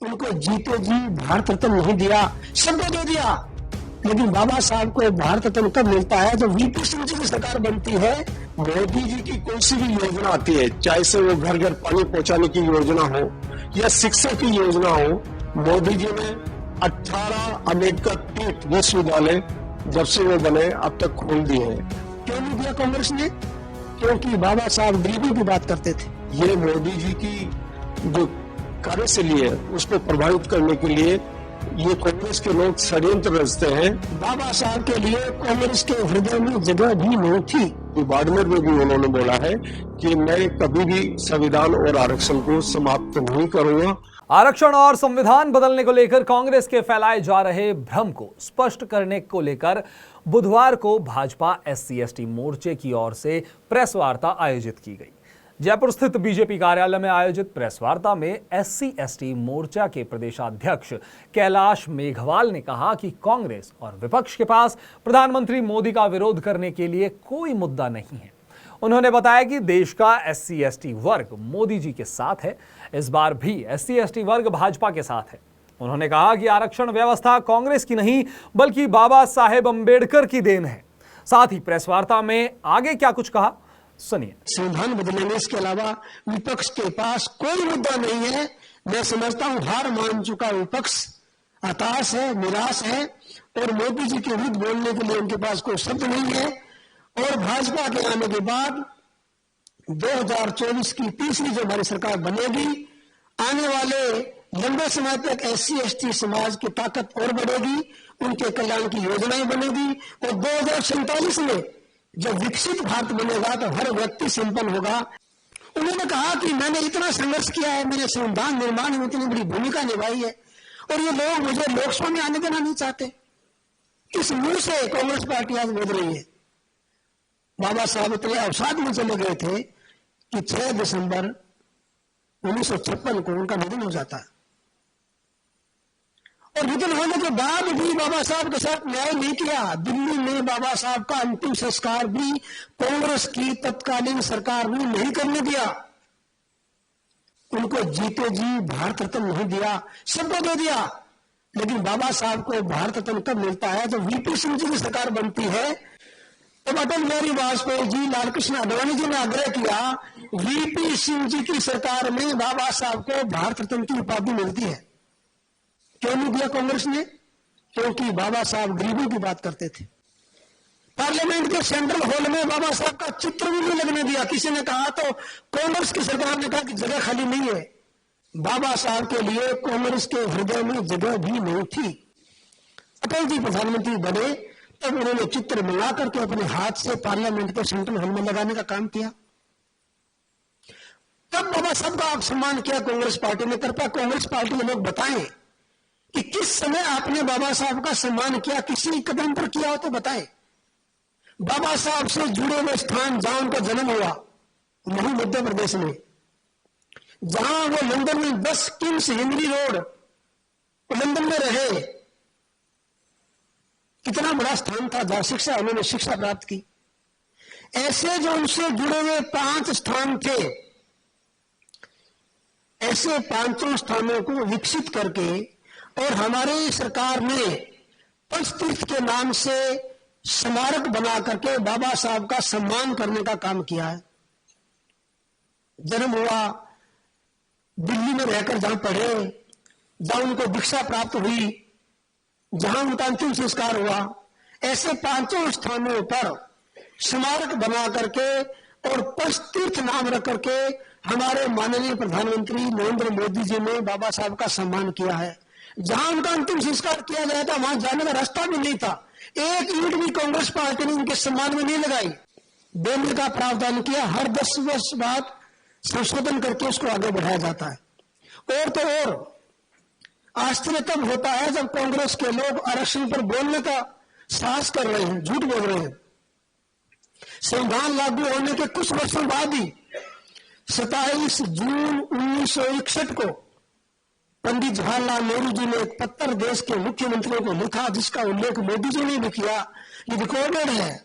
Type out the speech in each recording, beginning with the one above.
उनको जीते जी भारत रत्न नहीं दिया, सबको दे दिया, लेकिन बाबा साहब को भारत रत्न कब मिलता है? जब वीपी सिंह जी की सरकार बनती है। मोदी जी की कोई सी भी योजना आती है, चाहे से वो घर घर पानी पहुंचाने की योजना हो या शिक्षा की योजना हो, मोदी जी ने 18 अम्बेडकर पीठ विश्वविद्यालय जब से वो बने अब तक खोल दिए हैं। क्यों नहीं दिया कांग्रेस ने? क्योंकि बाबा साहब गरीबों की बात करते थे। ये मोदी जी की जो कार्यशैली है उसको प्रभावित करने के लिए ये कांग्रेस के लोग षड्यंत्र रचते हैं। बाबा साहब के लिए कांग्रेस के हृदय में जगह भी नहीं थी। बाड़मेर में भी उन्होंने बोला है कि मैं कभी भी संविधान और आरक्षण को समाप्त नहीं करूंगा। आरक्षण और संविधान बदलने को लेकर कांग्रेस के फैलाए जा रहे भ्रम को स्पष्ट करने को लेकर बुधवार को भाजपा SC/ST मोर्चे की ओर से प्रेस वार्ता आयोजित की गई। जयपुर स्थित बीजेपी कार्यालय में आयोजित प्रेस वार्ता में SC/ST मोर्चा के प्रदेशाध्यक्ष कैलाश मेघवाल ने कहा कि कांग्रेस और विपक्ष के पास प्रधानमंत्री मोदी का विरोध करने के लिए कोई मुद्दा नहीं है। उन्होंने बताया कि देश का SC/ST वर्ग मोदी जी के साथ है। इस बार भी SC/ST वर्ग भाजपा के साथ है। उन्होंने कहा कि आरक्षण व्यवस्था कांग्रेस की नहीं बल्कि बाबा साहेब अंबेडकर की देन है। साथ ही प्रेस वार्ता में आगे क्या कुछ कहा, सुनिए। संविधान बदलने में इसके अलावा विपक्ष के पास कोई मुद्दा नहीं है। मैं समझता हूं हार मान चुका विपक्ष हताश है, निराश है और मोदी जी के विरुद्ध बोलने के लिए उनके पास कोई शब्द नहीं है। और भाजपा के आने के बाद 2024 की तीसरी जो हमारी सरकार बनेगी, आने वाले लंबे समय तक SC/ST समाज की ताकत और बढ़ेगी, उनके कल्याण की योजनाएं बनेगी और 2047 में जब विकसित भारत बनेगा तो हर व्यक्ति संपन्न होगा। उन्होंने कहा कि मैंने इतना संघर्ष किया है, मैंने संविधान निर्माण में इतनी बड़ी भूमिका निभाई है और ये लोग मुझे लोकसभा में आने देना नहीं चाहते। इस मुंह से कांग्रेस पार्टी आज बोल रही है। बाबा साहब इतने अवसाद में चले गए थे कि 6 दिसंबर 1956 को उनका निधन हो जाता है और निधन होने के बाद भी बाबा साहब के साथ न्याय नहीं किया। दिल्ली में बाबा साहब का अंतिम संस्कार भी कांग्रेस की तत्कालीन सरकार ने नहीं करने दिया। उनको जीते जी भारत रत्न नहीं दिया, सबको दे दिया, लेकिन बाबा साहब को भारत रत्न कब मिलता है? जब वीपी सिंह जी की सरकार बनती है। तब अटल बिहारी वाजपेयी जी, लालकृष्ण आडवाणी जी ने आग्रह किया, वीपी सिंह जी की सरकार में बाबा साहब को भारत रत्न की उपाधि मिलती है। क्यों नहीं दिया कांग्रेस ने? क्योंकि बाबा साहब गरीबों की बात करते थे। पार्लियामेंट के सेंट्रल हॉल में बाबा साहब का चित्र भी नहीं लगने दिया। किसी ने कहा तो कांग्रेस की सरकार ने कहा कि जगह खाली नहीं है। बाबा साहब के लिए कांग्रेस के हृदय में जगह भी नहीं थी। अटल जी प्रधानमंत्री बने तब उन्होंने चित्र मिला करके अपने हाथ से पार्लियामेंट के सेंट्रल हॉल में लगाने का काम किया। तब बाबा साहब का आप सम्मान किया कांग्रेस पार्टी ने। कृपया कांग्रेस पार्टी के लोग बताएं कि किस समय आपने बाबा साहब का सम्मान किया, किसी कदम पर किया हो तो बताएं। बाबा साहब से जुड़े हुए स्थान जहां उनका जन्म हुआ, वही मध्य प्रदेश में, जहां वो लंदन में 10 किंग्स हेनरी रोड लंदन में रहे, कितना बड़ा स्थान था जहां शिक्षा उन्होंने शिक्षा प्राप्त की। ऐसे जो उनसे जुड़े हुए 5 स्थान थे, ऐसे 5 स्थानों को विकसित करके और हमारी सरकार ने पंचतीर्थ के नाम से स्मारक बना करके बाबा साहब का सम्मान करने का काम किया है। जन्म हुआ, दिल्ली में रहकर जहां पढ़े, जहां उनको दीक्षा प्राप्त हुई, जहां उनका अंतिम संस्कार हुआ, ऐसे 5 स्थानों पर स्मारक बना करके और पंचतीर्थ नाम रख करके हमारे माननीय प्रधानमंत्री नरेंद्र मोदी जी ने बाबा साहब का सम्मान किया है। जहां उनका अंतिम संस्कार किया गया था वहां जाने का रास्ता भी नहीं था। एक ईंट भी कांग्रेस पार्टी ने उनके सम्मान में नहीं लगाई। देने का प्रावधान किया, हर 10 वर्ष बाद संशोधन करके उसको आगे बढ़ाया जाता है। और तो और आश्चर्य तब होता है जब कांग्रेस के लोग आरक्षण पर बोलने का साहस कर रहे हैं, झूठ बोल रहे हैं। संविधान लागू होने के कुछ वर्षों बाद ही 27 जून 1961 को पंडित जवाहरलाल नेहरू जी ने एक पत्र देश के मुख्यमंत्रियों को लिखा, जिसका उल्लेख मोदी जी ने भी किया, ये रिकॉर्डेड है।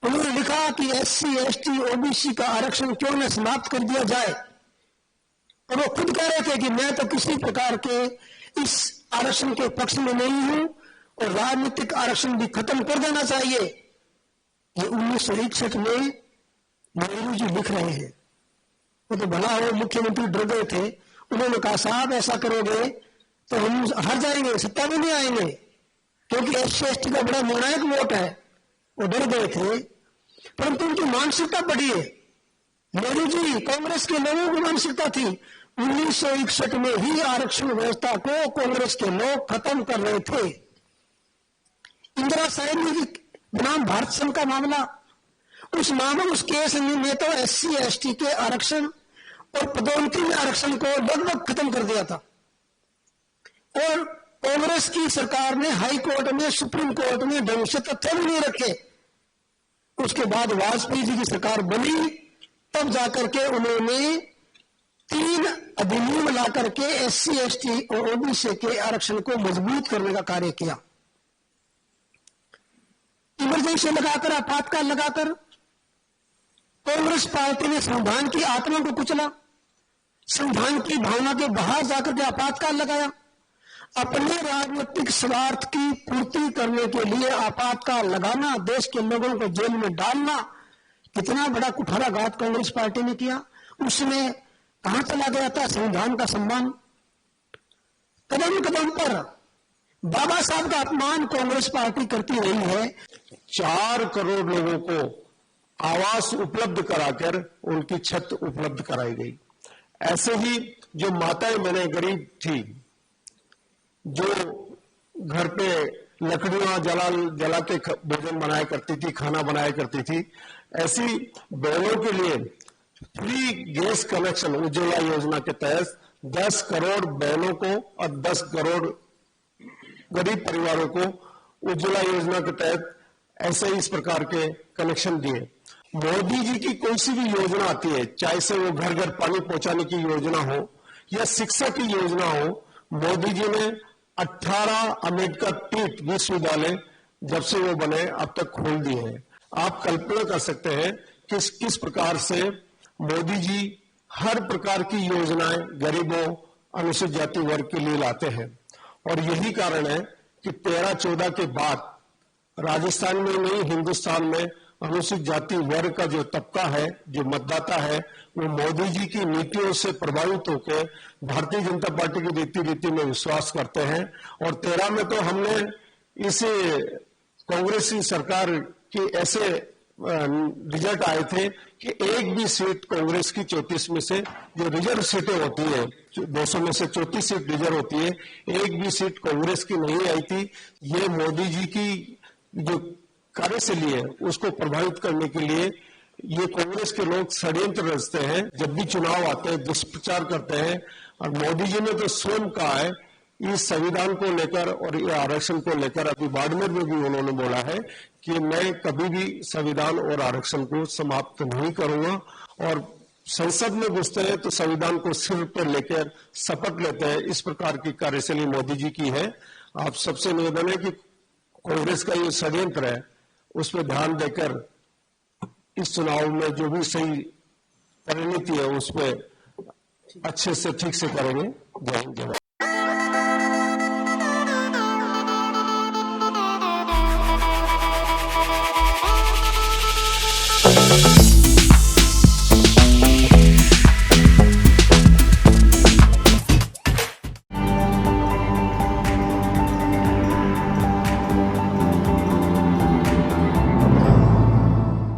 उन्होंने लिखा कि SC/ST OBC का आरक्षण क्यों न समाप्त कर दिया जाए। और वो खुद कह रहे थे कि मैं तो किसी प्रकार के इस आरक्षण के पक्ष में नहीं हूं और राजनीतिक आरक्षण भी खत्म कर देना चाहिए। ये 1961 में नेहरू जी लिख रहे हैं। वो तो भला हो मुख्यमंत्री डर गए थे, उन्होंने कहा साहब ऐसा करोगे तो हम हार जाएंगे, सत्ता में नहीं आएंगे, क्योंकि SC/ST का बड़ा निर्णायक वोट है। वो डर गए थे, परंतु उनकी मानसिकता बड़ी है। नेहरू जी कांग्रेस के लोगों की मानसिकता थी। 1961 में ही आरक्षण व्यवस्था को कांग्रेस के लोग खत्म कर रहे थे। इंदिरा साहनी बनाम भारत संघ का मामला, उस केस में तो SC/ST के आरक्षण और पदोन्नति में आरक्षण को लगभग खत्म कर दिया था और कांग्रेस की सरकार ने हाई कोर्ट में, सुप्रीम कोर्ट में ढंग से तथ्य भी नहीं रखे। उसके बाद वाजपेयी जी की सरकार बनी, तब जाकर के उन्होंने 3 अधिनियम ला करके SC/ST और OBC के आरक्षण को मजबूत करने का कार्य किया। इमरजेंसी लगाकर, आपातकाल लगाकर कांग्रेस पार्टी ने संविधान की आत्मा को कुचला, संविधान की भावना के बाहर जाकर के आपातकाल लगाया। अपने राजनीतिक स्वार्थ की पूर्ति करने के लिए आपातकाल लगाना, देश के लोगों को जेल में डालना, कितना बड़ा कुठाराघात कांग्रेस पार्टी ने किया। उसमें कहां चला गया था संविधान का सम्मान। कदम कदम पर बाबा साहब का अपमान कांग्रेस पार्टी करती रही है। 4 करोड़ लोगों को आवास उपलब्ध कराकर उनकी छत उपलब्ध कराई गई। ऐसे ही जो माताएं बहनें गरीब थी, जो घर पे लकड़ियां जला के भोजन बनाया करती थी, खाना बनाया करती थी, ऐसी बहनों के लिए फ्री गैस कनेक्शन उज्ज्वला योजना के तहत 10 करोड़ बहनों को और 10 करोड़ गरीब परिवारों को उज्ज्वला योजना के तहत ऐसे इस प्रकार के कनेक्शन दिए। मोदी जी की कोई सी भी योजना आती है, चाहे से वो घर घर पानी पहुंचाने की योजना हो या शिक्षा की योजना हो, मोदी जी ने 18 अम्बेडकर पीठ विश्वविद्यालय जब से वो बने अब तक खोल दिए हैं। आप कल्पना कर सकते हैं कि किस प्रकार से मोदी जी हर प्रकार की योजनाएं गरीबों, अनुसूचित जाति वर्ग के लिए लाते हैं। और यही कारण है कि 13-14 के बाद राजस्थान में नहीं, हिंदुस्तान में अनुसूचित जाति वर्ग का जो तबका है, जो मतदाता है, वो मोदी जी की नीतियों से प्रभावित होकर भारतीय जनता पार्टी की रीति में विश्वास करते हैं। और 13 में तो हमने इस कांग्रेस की सरकार के ऐसे रिजल्ट आए थे कि एक भी सीट कांग्रेस की 34 में से जो रिजर्व सीटें होती है, 200 में से 34 सीट रिजर्व होती है, एक भी सीट कांग्रेस की नहीं आई थी। ये मोदी जी की जो कार्यशैली है उसको प्रभावित करने के लिए ये कांग्रेस के लोग षड्यंत्र रचते हैं। जब भी चुनाव आते हैं दुष्प्रचार करते हैं। और मोदी जी ने तो स्वयं कहा है इस संविधान को लेकर और ये आरक्षण को लेकर, अभी बाड़मेर में भी उन्होंने बोला है कि मैं कभी भी संविधान और आरक्षण को समाप्त नहीं करूंगा। और संसद में घुसते हैं तो संविधान को सिर पर लेकर शपथ लेते हैं। इस प्रकार की कार्यशैली मोदी जी की है। आप सबसे निवेदन है कि कांग्रेस का ये षड्यंत्र है उस पर ध्यान देकर इस चुनाव में जो भी सही परिणति है उस पर अच्छे से ठीक से करेंगे। जय हिंद, जय भारत।